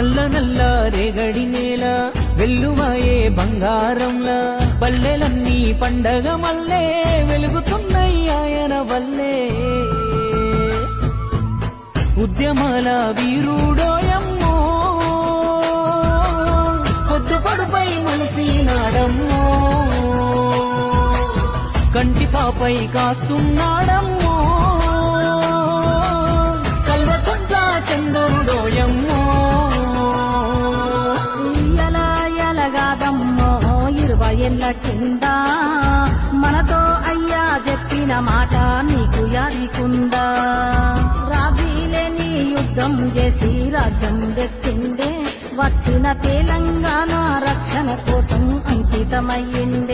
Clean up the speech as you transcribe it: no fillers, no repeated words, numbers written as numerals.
నల్ల నల్ల రేగడి నేల వెల్లువాయే బంగారంలా పల్లెలన్నీ పండగ మల్లే వెలుగుతున్నాయి ఆయన వల్లే ఉద్యమాల వీరుడోయమ్మో పొద్దుపడుపై మనిషినాడమ్మో కంటి పాపై కాస్తున్నాడమ్మో కల్వకుంట్ల చంద్రుడోయమ్మో ఎలగాదమ్మో 20 ఏళ్ల కింద మనతో అయ్యా చెప్పిన మాట నీకు యాదికుందా రాజీలేని యుద్ధం చేసి రాజ్యం తెచ్చిండే వచ్చిన తెలంగాణ రక్షణ కోసం అంకితమయ్యిండే